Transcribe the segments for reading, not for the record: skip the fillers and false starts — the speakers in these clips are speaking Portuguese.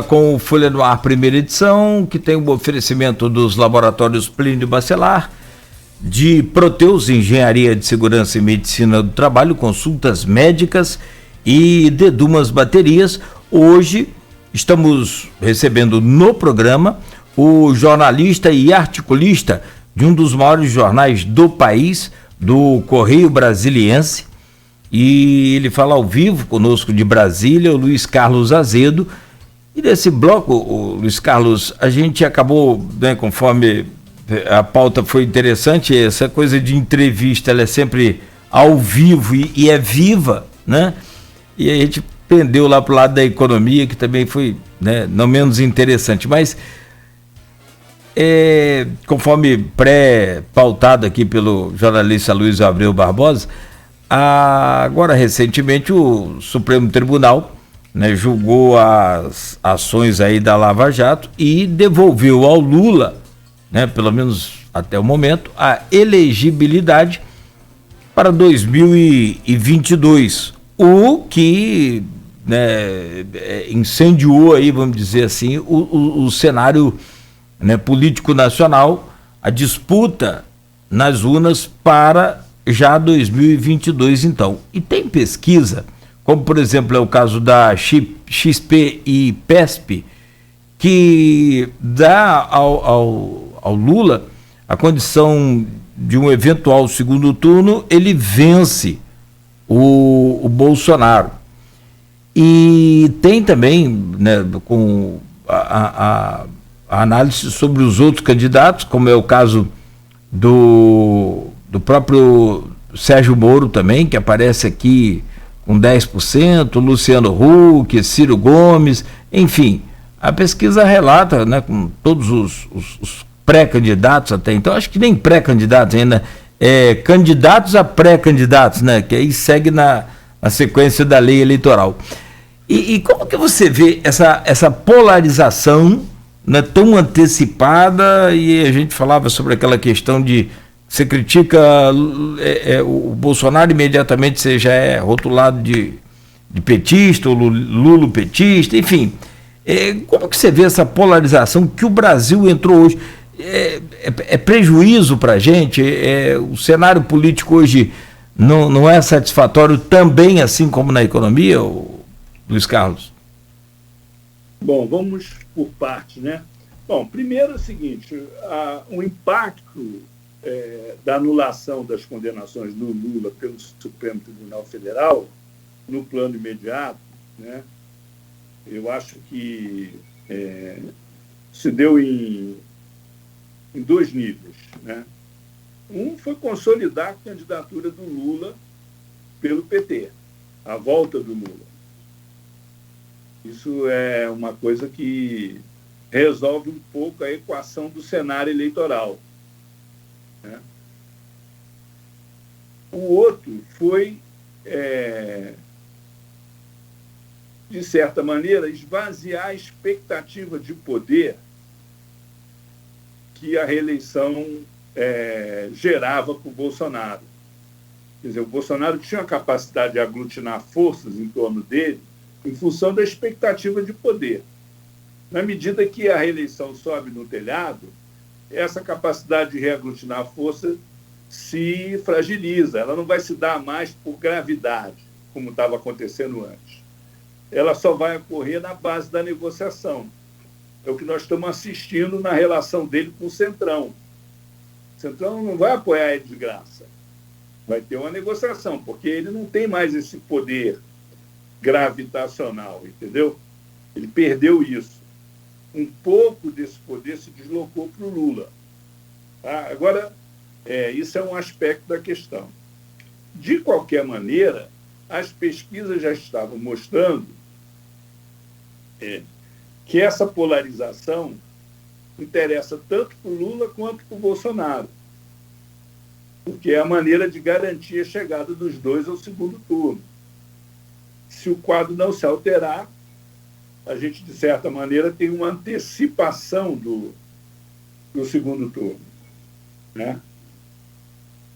Com o Folha no Ar, primeira edição, que tem o oferecimento dos laboratórios Plínio Bacelar, de Proteus Engenharia de Segurança e Medicina do Trabalho, consultas médicas e Dedumas Baterias. Hoje estamos recebendo no programa o jornalista e articulista de um dos maiores jornais do país, do Correio Brasiliense, e ele fala ao vivo conosco de Brasília, o Luiz Carlos Azedo. E nesse bloco, Luiz Carlos, a gente acabou, né, conforme a pauta foi interessante, essa coisa de entrevista, ela é sempre ao vivo e é viva, né? E a gente pendeu lá para o lado da economia, que também foi, né, não menos interessante. Mas, conforme pré-pautado aqui pelo jornalista Luiz Abreu Barbosa, agora recentemente o Supremo Tribunal, né, julgou as ações aí da Lava Jato e devolveu ao Lula, né, pelo menos até o momento, a elegibilidade para 2022, o que, né, incendiou aí, vamos dizer assim, o cenário, né, político nacional, a disputa nas urnas para já 2022 então. E tem pesquisa, como por exemplo é o caso da XP e PESP, que dá ao Lula a condição de um eventual segundo turno, ele vence o Bolsonaro. E tem também, né, com a análise sobre os outros candidatos, como é o caso do próprio Sérgio Moro também, que aparece aqui com 10%, Luciano Huck, Ciro Gomes, enfim, a pesquisa relata, né, com todos os pré-candidatos até então, acho que nem pré-candidatos ainda, candidatos a pré-candidatos, né, que aí segue na sequência da lei eleitoral. E como que você vê essa polarização, né, tão antecipada? E a gente falava sobre aquela questão de você critica o Bolsonaro, imediatamente você já é rotulado de petista, ou lulopetista, enfim. Como que você vê essa polarização que o Brasil entrou hoje? É prejuízo para a gente? O cenário político hoje não é satisfatório também, assim como na economia, Luiz Carlos? Bom, vamos por partes, né? Bom, primeiro é o seguinte, o impacto da anulação das condenações do Lula pelo Supremo Tribunal Federal, no plano imediato, né, eu acho que se deu em dois níveis, né? Um foi consolidar a candidatura do Lula pelo PT, a volta do Lula. Isso é uma coisa que resolve um pouco a equação do cenário eleitoral, né? O outro foi, de certa maneira, esvaziar a expectativa de poder que a reeleição gerava para o Bolsonaro. Quer dizer, o Bolsonaro tinha a capacidade de aglutinar forças em torno dele em função da expectativa de poder. Na medida que a reeleição sobe no telhado, essa capacidade de reaglutinar força se fragiliza. Ela não vai se dar mais por gravidade, como estava acontecendo antes. Ela só vai ocorrer na base da negociação. É o que nós estamos assistindo na relação dele com o Centrão. O Centrão não vai apoiar ele de graça. Vai ter uma negociação, porque ele não tem mais esse poder gravitacional, entendeu? Ele perdeu isso. Um pouco desse poder se deslocou para o Lula. Tá? Agora, isso é um aspecto da questão. De qualquer maneira, as pesquisas já estavam mostrando que essa polarização interessa tanto para o Lula quanto para o Bolsonaro, porque é a maneira de garantir a chegada dos dois ao segundo turno. Se o quadro não se alterar, a gente, de certa maneira, tem uma antecipação do segundo turno, né?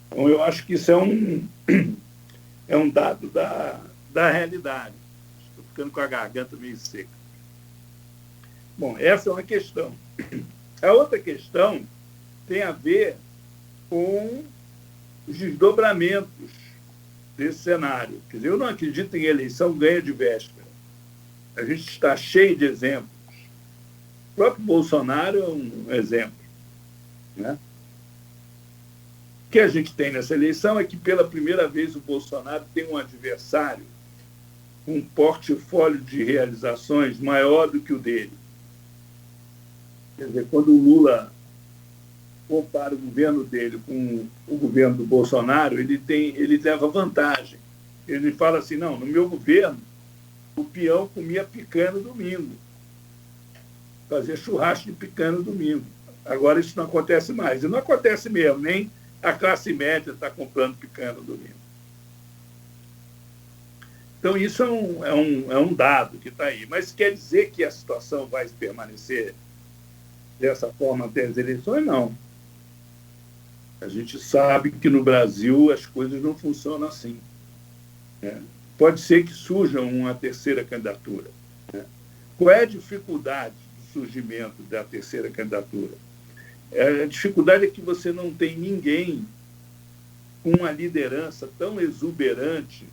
Então, eu acho que isso é um dado da realidade. Estou ficando com a garganta meio seca. Bom, essa é uma questão. A outra questão tem a ver com os desdobramentos desse cenário. Quer dizer, eu não acredito em eleição ganha de véspera. A gente está cheio de exemplos. O próprio Bolsonaro é um exemplo, né? O que a gente tem nessa eleição é que, pela primeira vez, o Bolsonaro tem um adversário com um portfólio de realizações maior do que o dele. Quer dizer, quando o Lula compara o governo dele com o governo do Bolsonaro, ele leva vantagem. Ele fala assim, não, no meu governo, o peão comia picanha no domingo. Fazia churrasco de picanha no domingo. Agora isso não acontece mais. E não acontece mesmo, nem a classe média está comprando picanha no domingo. Então, isso é um dado que está aí. Mas quer dizer que a situação vai permanecer dessa forma até as eleições? Não. A gente sabe que no Brasil as coisas não funcionam assim, né? Pode ser que surja uma terceira candidatura, né? Qual é a dificuldade do surgimento da terceira candidatura? A dificuldade é que você não tem ninguém com uma liderança tão exuberante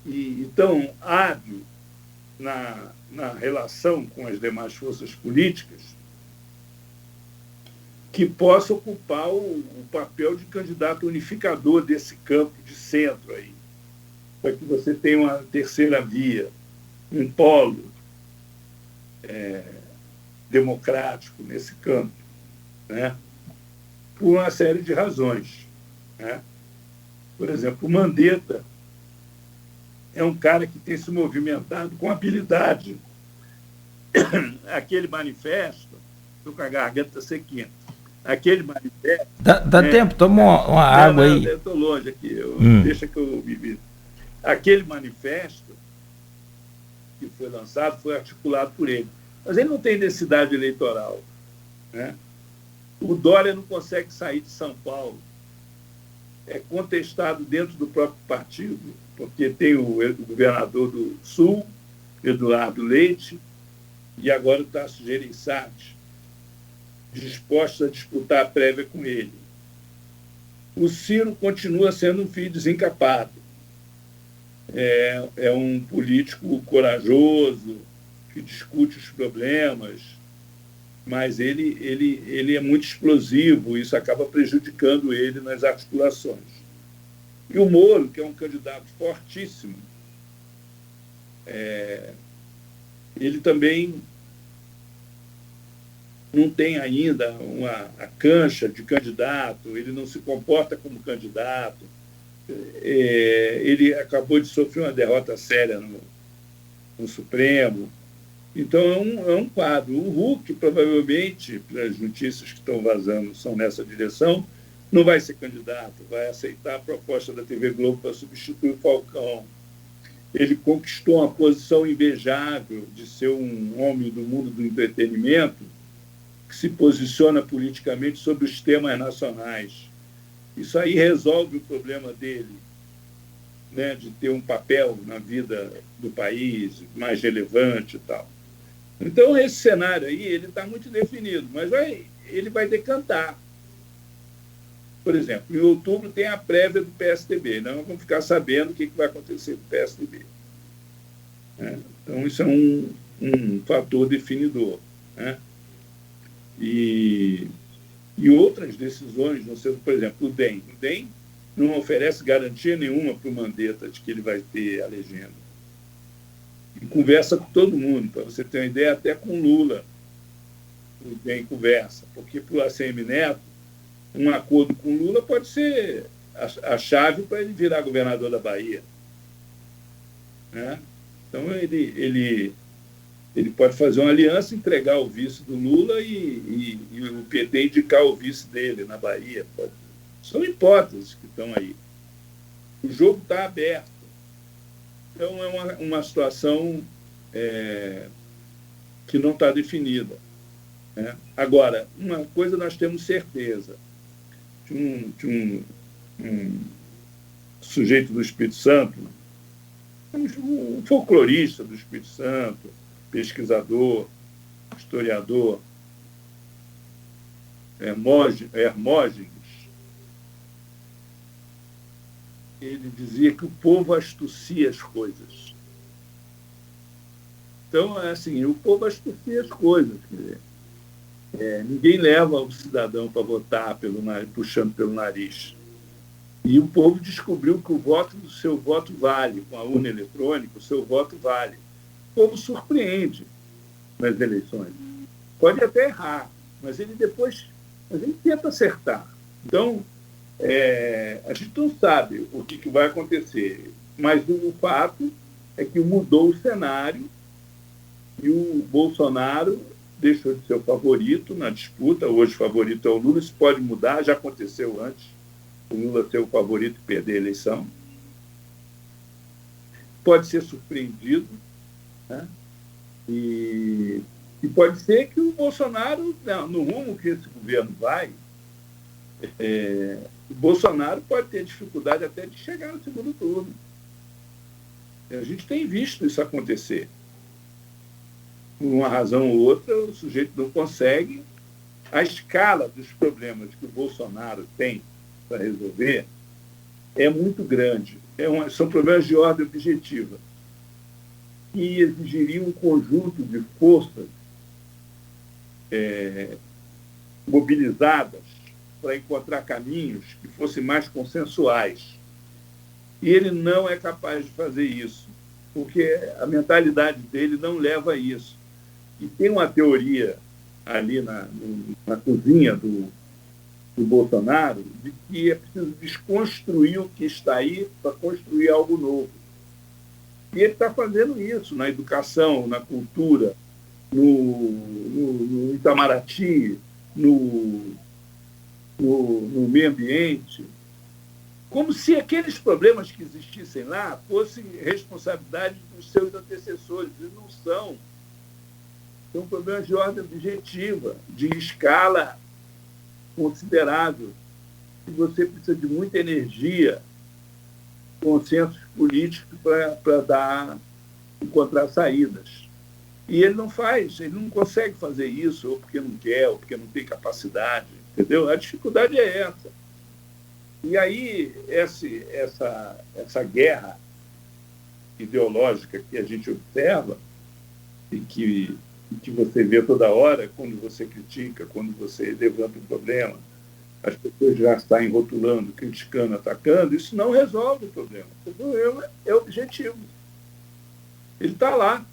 e tão hábil na relação com as demais forças políticas que possa ocupar o papel de candidato unificador desse campo de centro aí, para que você tenha uma terceira via, um polo democrático nesse campo, né? Por uma série de razões, né? Por exemplo, o Mandetta é um cara que tem se movimentado com habilidade. Aquele manifesto, estou com a garganta sequinha, aquele manifesto... Dá tempo, toma uma água aí. Eu estou longe aqui, deixa que eu vivi. Aquele manifesto que foi lançado foi articulado por ele. Mas ele não tem necessidade eleitoral, né? O Dória não consegue sair de São Paulo. É contestado dentro do próprio partido, porque tem o governador do Sul, Eduardo Leite, e agora o Tasso Gereissati, dispostos a disputar a prévia com ele. O Ciro continua sendo um filho desencapado. É um político corajoso, que discute os problemas, mas ele é muito explosivo, isso acaba prejudicando ele nas articulações. E o Moro, que é um candidato fortíssimo, ele também não tem ainda a cancha de candidato, ele não se comporta como candidato, ele acabou de sofrer uma derrota séria no Supremo. Então, é um quadro. O Huck, provavelmente, as notícias que estão vazando são nessa direção, não vai ser candidato, vai aceitar a proposta da TV Globo para substituir o Falcão. Ele conquistou uma posição invejável de ser um homem do mundo do entretenimento que se posiciona politicamente sobre os temas nacionais. Isso aí resolve o problema dele, né, de ter um papel na vida do país mais relevante e tal. Então, esse cenário aí ele está muito definido, mas ele vai decantar. Por exemplo, em outubro tem a prévia do PSDB, nós vamos ficar sabendo o que vai acontecer com o PSDB. Então, isso é um fator definidor, né? E outras decisões, não sei, por exemplo, o DEM. O DEM não oferece garantia nenhuma para o Mandetta de que ele vai ter a legenda. E conversa com todo mundo, para você ter uma ideia, até com Lula. O DEM conversa, porque para o ACM Neto, um acordo com Lula pode ser a chave para ele virar governador da Bahia, né? Então, ele pode fazer uma aliança, entregar o vice do Lula e o PT indicar o vice dele na Bahia. São hipóteses que estão aí. O jogo está aberto. Então, é uma situação que não está definida, né? Agora, uma coisa nós temos certeza. Tinha um sujeito do Espírito Santo, um folclorista do Espírito Santo, pesquisador, historiador, Hermógenes, ele dizia que o povo astucia as coisas. Então, assim, o povo astucia as coisas. Quer dizer, ninguém leva o cidadão para votar puxando pelo nariz. E o povo descobriu que o seu voto vale. Com a urna eletrônica, o seu voto vale. O povo surpreende nas eleições. Pode até errar, mas ele tenta acertar. Então, a gente não sabe o que vai acontecer, mas o fato é que mudou o cenário e o Bolsonaro deixou de ser o favorito na disputa. Hoje o favorito é o Lula. Isso pode mudar, já aconteceu antes, o Lula ser o favorito e perder a eleição. Pode ser surpreendido, né? E pode ser que o Bolsonaro, no rumo que esse governo vai, o Bolsonaro pode ter dificuldade até de chegar no segundo turno. A gente tem visto isso acontecer. Por uma razão ou outra, o sujeito não consegue. A escala dos problemas que o Bolsonaro tem para resolver é muito grande. São problemas de ordem objetiva, que exigiriam um conjunto de forças mobilizadas para encontrar caminhos que fossem mais consensuais. E ele não é capaz de fazer isso, porque a mentalidade dele não leva a isso. E tem uma teoria ali na cozinha do Bolsonaro de que é preciso desconstruir o que está aí para construir algo novo. E ele está fazendo isso na educação, na cultura, no Itamaraty, no meio ambiente, como se aqueles problemas que existissem lá fossem responsabilidade dos seus antecessores. E não são. São problemas de ordem objetiva, de escala considerável. E você precisa de muita energia, consensos políticos para encontrar saídas. E ele não faz, ele não consegue fazer isso, ou porque não quer, ou porque não tem capacidade, entendeu? A dificuldade é essa. E aí, essa guerra ideológica que a gente observa, e que você vê toda hora, quando você critica, quando você levanta um problema, as pessoas já saem rotulando, criticando, atacando, isso não resolve o problema. O problema é objetivo. Ele está lá.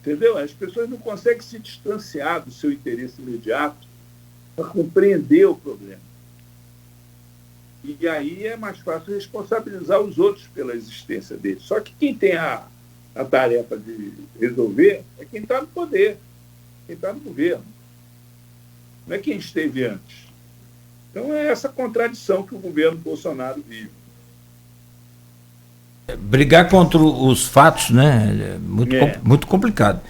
Entendeu? As pessoas não conseguem se distanciar do seu interesse imediato para compreender o problema. E aí é mais fácil responsabilizar os outros pela existência deles. Só que quem tem a tarefa de resolver é quem está no poder, quem está no governo. Não é quem esteve antes. Então é essa contradição que o governo Bolsonaro vive. Brigar contra os fatos, né? Muito complicado.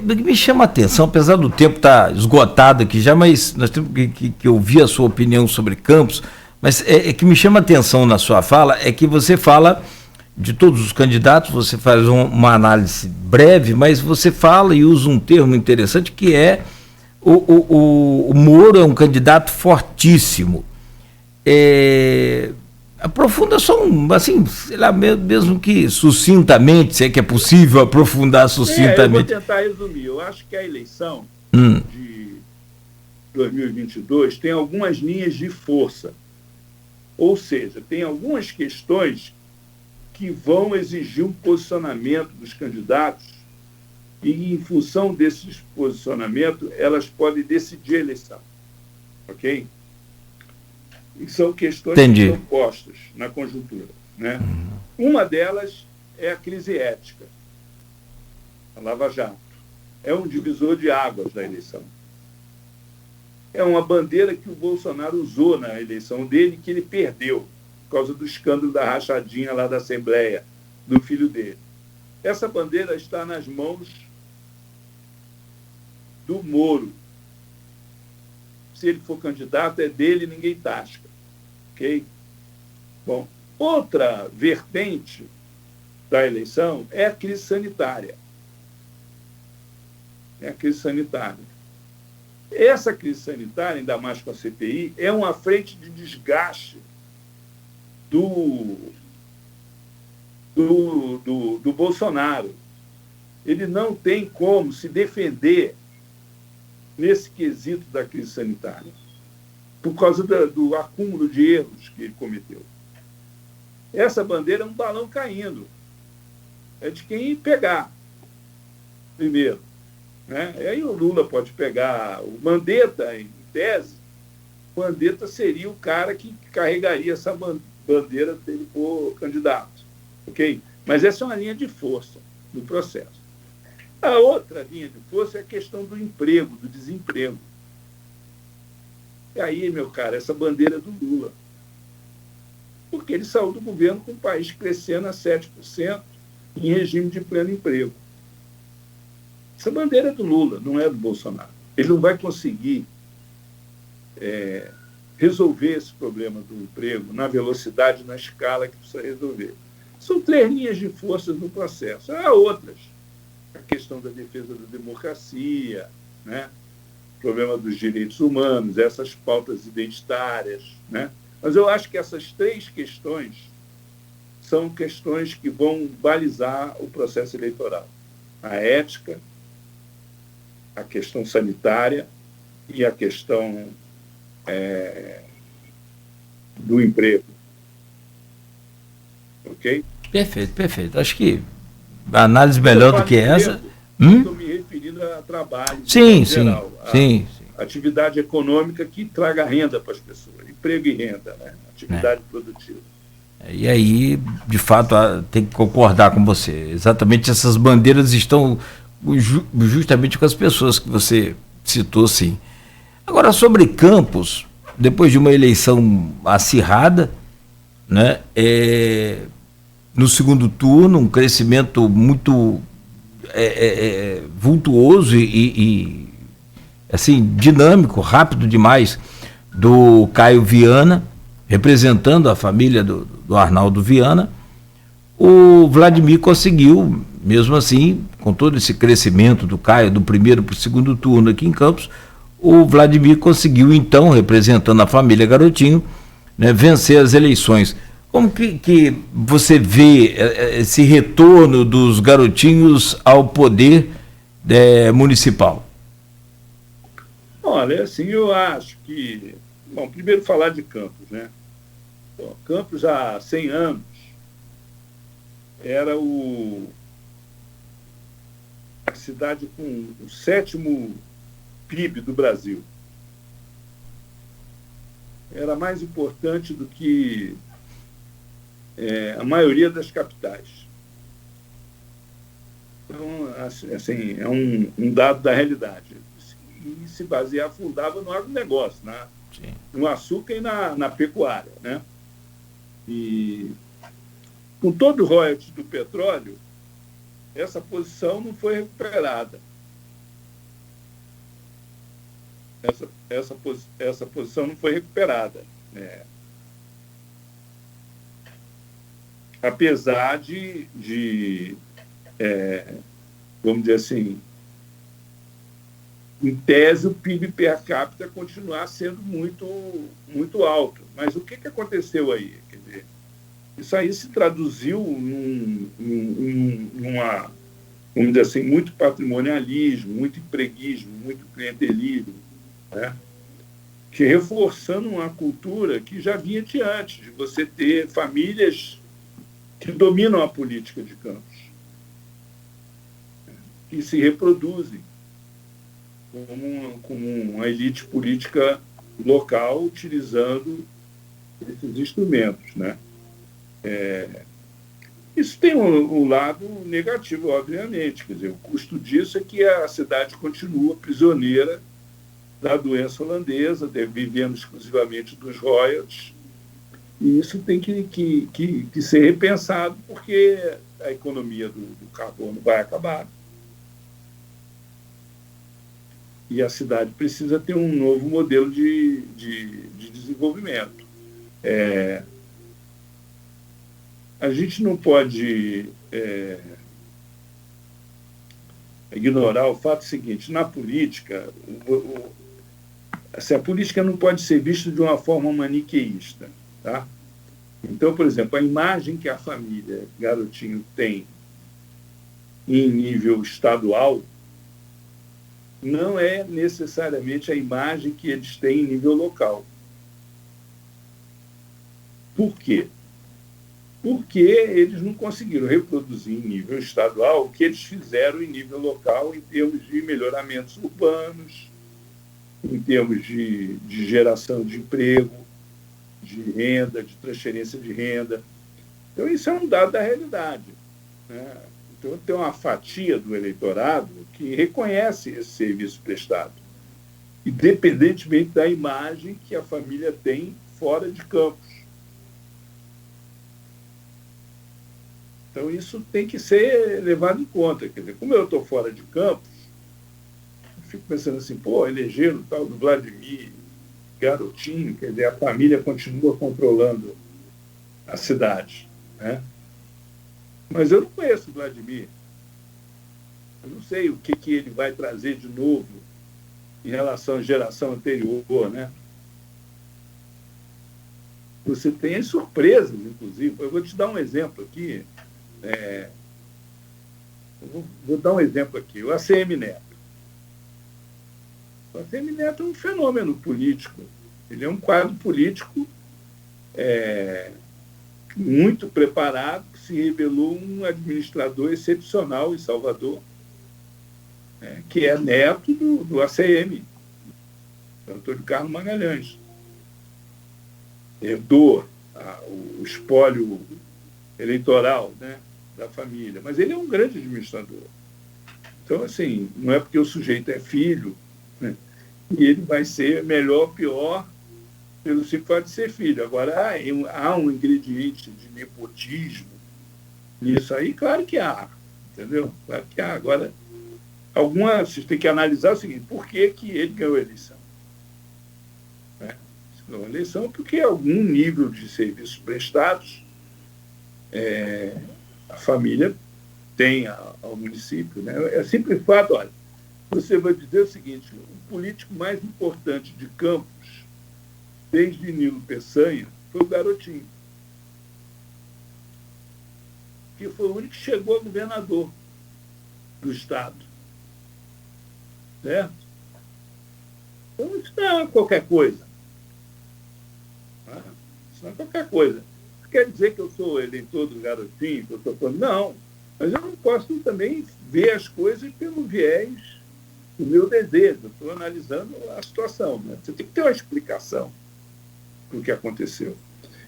Me chama a atenção, apesar do tempo estar esgotado aqui já, mas nós temos que ouvir a sua opinião sobre Campos, mas que me chama a atenção na sua fala é que você fala de todos os candidatos, você faz uma análise breve, mas você fala e usa um termo interessante que é o Moro é um candidato fortíssimo. Aprofunda só assim, sei lá, mesmo que sucintamente, se é que é possível aprofundar sucintamente. Eu vou tentar resumir. Eu acho que a eleição de 2022 tem algumas linhas de força. Ou seja, tem algumas questões que vão exigir um posicionamento dos candidatos e, em função desses posicionamentos, elas podem decidir a eleição. Ok? E são questões que são postas na conjuntura, né? Uma delas é a crise ética, a Lava Jato. É um divisor de águas da eleição. É uma bandeira que o Bolsonaro usou na eleição dele, que ele perdeu, por causa do escândalo da rachadinha lá da Assembleia, do filho dele. Essa bandeira está nas mãos do Moro. Se ele for candidato, é dele, ninguém tasca. Ok? Bom, outra vertente da eleição é a crise sanitária. É a crise sanitária. Essa crise sanitária, ainda mais com a CPI, é uma frente de desgaste do Bolsonaro. Ele não tem como se defender nesse quesito da crise sanitária, por causa do acúmulo de erros que ele cometeu. Essa bandeira é um balão caindo. É de quem pegar primeiro. Né? E aí o Lula pode pegar o Mandetta, em tese. O Mandetta seria o cara que carregaria essa bandeira dele por candidato. Okay? Mas essa é uma linha de força do processo. A outra linha de força é a questão do emprego, do desemprego. E aí, meu cara, essa bandeira do Lula. Porque ele saiu do governo com o país crescendo a 7% em regime de pleno emprego. Essa bandeira é do Lula, não é do Bolsonaro. Ele não vai conseguir resolver esse problema do emprego na velocidade, na escala que precisa resolver. São 3 linhas de forças no processo. Há outras. A questão da defesa da democracia, né? O problema dos direitos humanos, essas pautas identitárias. Né? Mas eu acho que essas 3 questões são questões que vão balizar o processo eleitoral. A ética, a questão sanitária e a questão do emprego. Ok? Perfeito, perfeito. Acho que a análise melhor do que essa... Estou me referindo a trabalho sim, em geral. Sim. Atividade econômica que traga renda para as pessoas. Emprego e renda, né? Atividade produtiva. E aí, de fato, tem que concordar com você. Exatamente essas bandeiras estão justamente com as pessoas que você citou, sim. Agora, sobre Campos, depois de uma eleição acirrada, né, no segundo turno, um crescimento muito vultuoso e assim, dinâmico, rápido demais, do Caio Viana, representando a família do Arnaldo Viana. O Vladimir conseguiu, mesmo assim, com todo esse crescimento do Caio, do primeiro para o segundo turno aqui em Campos, o Vladimir conseguiu, então, representando a família Garotinho, né, vencer as eleições. Como que você vê esse retorno dos garotinhos ao poder municipal? Olha, assim, eu acho que... Bom, primeiro falar de Campos, né? Bom, Campos, há 100 anos, era a cidade com o 7º PIB do Brasil. Era mais importante do que a maioria das capitais. Então, assim, é um dado da realidade. E se basear, fundava no agronegócio, no açúcar e na pecuária. Né? E com todo o royalties do petróleo, essa posição não foi recuperada. Essa posição não foi recuperada. Apesar de vamos dizer assim, em tese, o PIB per capita continuar sendo muito, muito alto. Mas o que aconteceu aí? Quer dizer, isso aí se traduziu numa, vamos dizer assim, muito patrimonialismo, muito empreguismo, muito clientelismo, né? Que reforçando uma cultura que já vinha de antes, de você ter famílias que dominam a política de Campos, que se reproduzem como uma elite política local utilizando esses instrumentos. Né? Isso tem um lado negativo, obviamente. Quer dizer, o custo disso é que a cidade continua prisioneira da doença holandesa, vivendo exclusivamente dos royalties. E isso tem que ser repensado, porque a economia do carbono vai acabar. E a cidade precisa ter um novo modelo de desenvolvimento. a gente não pode ignorar o fato seguinte: na política, assim, a política não pode ser vista de uma forma maniqueísta. Tá? Então, por exemplo, a imagem que a família Garotinho tem em nível estadual não é necessariamente a imagem que eles têm em nível local. Por quê? Porque eles não conseguiram reproduzir em nível estadual o que eles fizeram em nível local em termos de melhoramentos urbanos, em termos de geração de emprego, de renda, de transferência de renda. Então, isso é um dado da realidade, né? Então, tem uma fatia do eleitorado que reconhece esse serviço prestado, independentemente da imagem que a família tem fora de Campos. Então, isso tem que ser levado em conta. Quer dizer, como eu estou fora de Campos, eu fico pensando assim, elegeram o tal do Vladimir Garotinho, quer dizer, a família continua controlando a cidade, né? Mas eu não conheço o Vladimir. Eu não sei o que ele vai trazer de novo em relação à geração anterior, né? Você tem as surpresas, inclusive. Eu vou te dar um exemplo aqui. Vou dar um exemplo aqui. O ACM Neto. O ACM Neto é um fenômeno político. Ele é um quadro político muito preparado, que se revelou um administrador excepcional em Salvador, que é neto do ACM, Antônio Carlos Magalhães. Herdou o espólio eleitoral, né, da família, mas ele é um grande administrador. Então, assim, não é porque o sujeito é filho, né, e ele vai ser melhor ou pior pelo simples fato de ser filho. Agora, há um ingrediente de nepotismo nisso aí? Claro que há, entendeu? Claro que há. Agora, vocês têm que analisar o seguinte: por que ele ganhou a eleição? Ganhou a eleição porque algum nível de serviços prestados a família tem ao município, né? É simples fato, olha, você vai dizer o seguinte: o político mais importante de Campos, desde Nilo Peçanha, foi o Garotinho, que foi o único que chegou a governador do Estado. Certo? Então, isso não é qualquer coisa. Isso não é qualquer coisa. Isso quer dizer que eu sou eleitor do Garotinho, que eu estou falando, não, mas eu não posso também ver as coisas pelo viés do meu desejo. Eu estou analisando a situação, né? Você tem que ter uma explicação para o que aconteceu.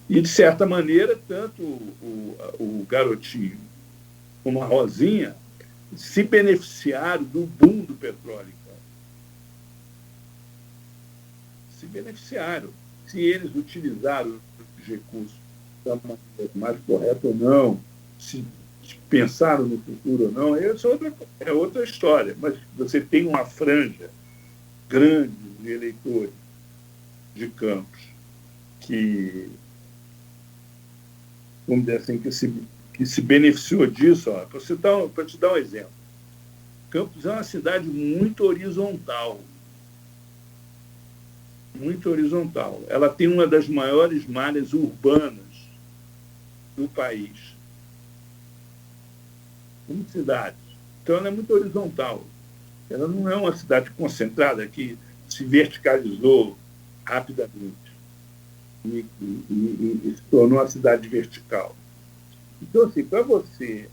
E, de certa maneira, tanto o Garotinho como a Rosinha se beneficiaram do boom do petróleo. Se beneficiaram. Se eles utilizaram os recursos da maneira mais correta ou não, se pensaram no futuro ou não, é outra história. Mas você tem uma franja grande de eleitores de Campos que, vamos dizer assim, que se beneficiou disso. Para te dar um exemplo, Campos é uma cidade muito horizontal. Muito horizontal. Ela tem uma das maiores malhas urbanas do país, como cidade. Então, ela é muito horizontal. Ela não é uma cidade concentrada que se verticalizou rapidamente e se tornou uma cidade vertical. Então, assim, para você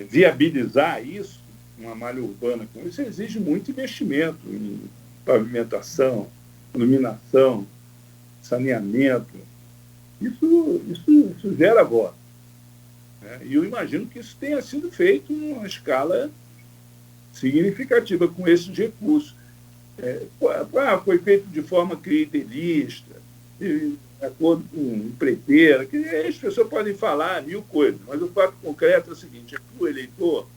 viabilizar isso, uma malha urbana com isso, exige muito investimento em pavimentação, iluminação, saneamento. Isso gera voto. Né? E eu imagino que isso tenha sido feito em uma escala significativa com esses recursos. Foi feito de forma clientelista, de acordo com empreiteira, que as pessoas podem falar mil coisas, mas o fato concreto é o seguinte: o eleitor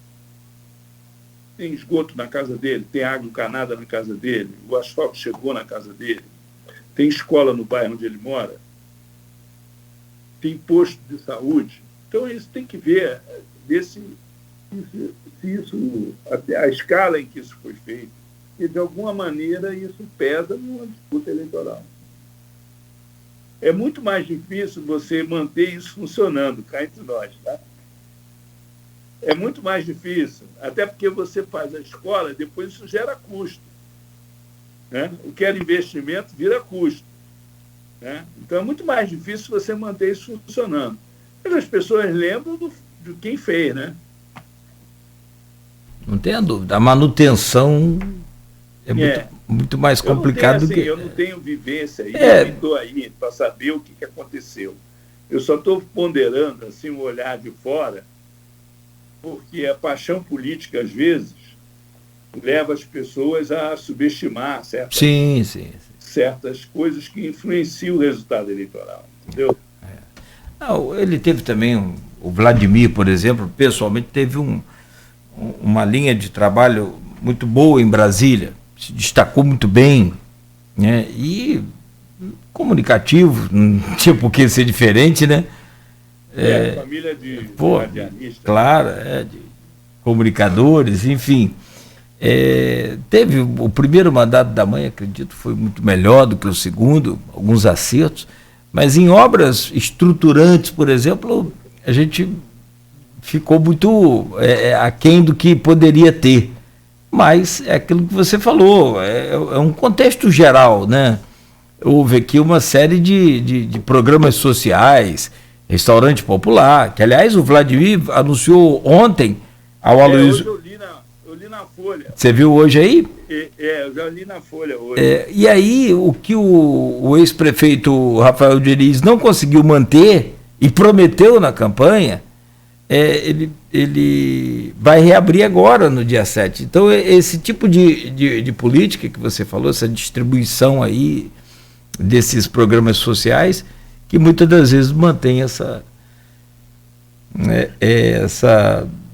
tem esgoto na casa dele, tem água encanada na casa dele, o asfalto chegou na casa dele, tem escola no bairro onde ele mora. tem posto de saúde. Então, isso tem que ver se isso, até a escala em que isso foi feito, e de alguma maneira isso pesa numa disputa eleitoral. É muito mais difícil você manter isso funcionando, cá entre nós, tá? É muito mais difícil, até porque você faz a escola, depois isso gera custo, né? O que era investimento vira custo, né? Então é muito mais difícil você manter isso funcionando. Mas as pessoas lembram de quem fez, né? Não tenha dúvida. A manutenção é muito mais complicado do que... Eu não tenho vivência aí, eu nem estou aí para saber o que aconteceu. Eu só estou ponderando assim, um olhar de fora, porque a paixão política, às vezes, leva as pessoas a subestimar certas coisas que influenciam o resultado eleitoral. Entendeu? Ele teve também, o Vladimir, por exemplo, pessoalmente teve uma linha de trabalho muito boa em Brasília, se destacou muito bem, né? E comunicativo, não tinha por que ser diferente, né? Família de radialistas. Claro, de comunicadores, enfim. Teve o primeiro mandato da mãe, acredito, foi muito melhor do que o segundo, alguns acertos, mas em obras estruturantes, por exemplo, a gente ficou muito aquém do que poderia ter. Mas é aquilo que você falou, é um contexto geral, né? Houve aqui uma série de programas sociais, restaurante popular, que aliás o Vladimir anunciou ontem ao Aloysio. Hoje eu li na Folha. Você viu hoje aí? Eu já li na Folha hoje. E aí o que o ex-prefeito Rafael Diniz não conseguiu manter e prometeu na campanha, ele vai reabrir agora no dia 7. Então esse tipo de política que você falou, essa distribuição aí desses programas sociais, que muitas das vezes mantém essa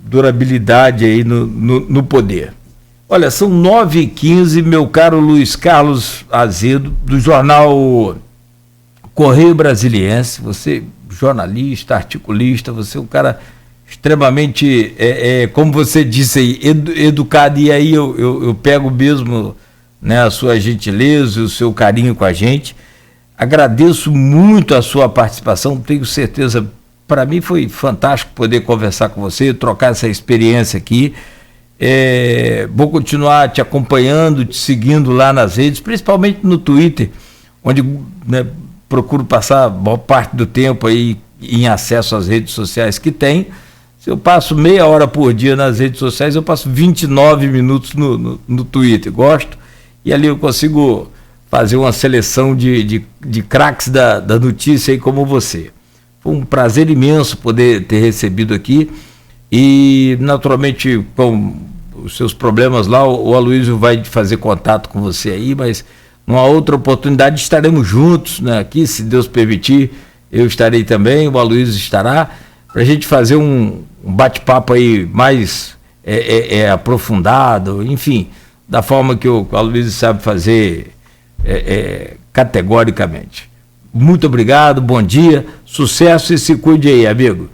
durabilidade aí no poder. Olha, são 9h15, meu caro Luiz Carlos Azedo, do jornal Correio Brasiliense. Você, jornalista, articulista, você é um cara extremamente, como você disse aí, educado, e aí eu pego mesmo, né, a sua gentileza e o seu carinho com a gente. Agradeço muito a sua participação, tenho certeza, para mim foi fantástico poder conversar com você, trocar essa experiência aqui. Vou continuar te acompanhando, te seguindo lá nas redes, principalmente no Twitter, onde, né, procuro passar a maior parte do tempo aí em acesso às redes sociais que tem. Se eu passo meia hora por dia nas redes sociais, eu passo 29 minutos no Twitter, gosto, e ali eu consigo fazer uma seleção de craques da notícia aí como você. Foi um prazer imenso poder ter recebido aqui e, naturalmente, com os seus problemas lá, o Aloysio vai fazer contato com você aí, mas numa outra oportunidade estaremos juntos, né, aqui, se Deus permitir, eu estarei também, o Aloysio estará, para a gente fazer um bate-papo aí mais aprofundado, enfim, da forma que o Aloysio sabe fazer categoricamente. Muito obrigado, bom dia, sucesso e se cuide aí, amigo.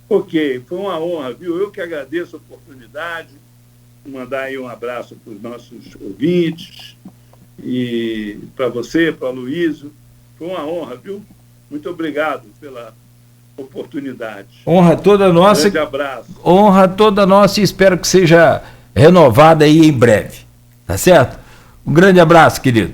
Ok, foi uma honra, viu? Eu que agradeço a oportunidade, mandar aí um abraço para os nossos ouvintes e para você, para o Aloysio. Foi uma honra, viu? Muito obrigado pela oportunidade. Honra toda nossa. Grande abraço. Honra toda nossa e espero que seja renovada aí em breve. Tá certo? Um grande abraço, querido.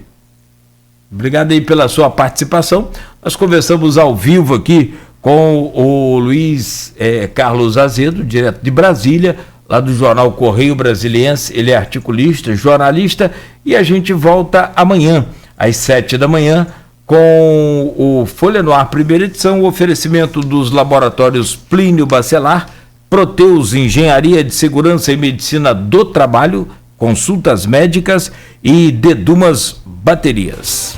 Obrigado aí pela sua participação. Nós conversamos ao vivo aqui com o Luiz Carlos Azedo, direto de Brasília, lá do jornal Correio Brasiliense. Ele é articulista, jornalista, e a gente volta amanhã, às 7h, com o Folha no Ar, primeira edição, o oferecimento dos laboratórios Plínio Bacelar, Proteus Engenharia de Segurança e Medicina do Trabalho, consultas médicas e Dedumas Baterias.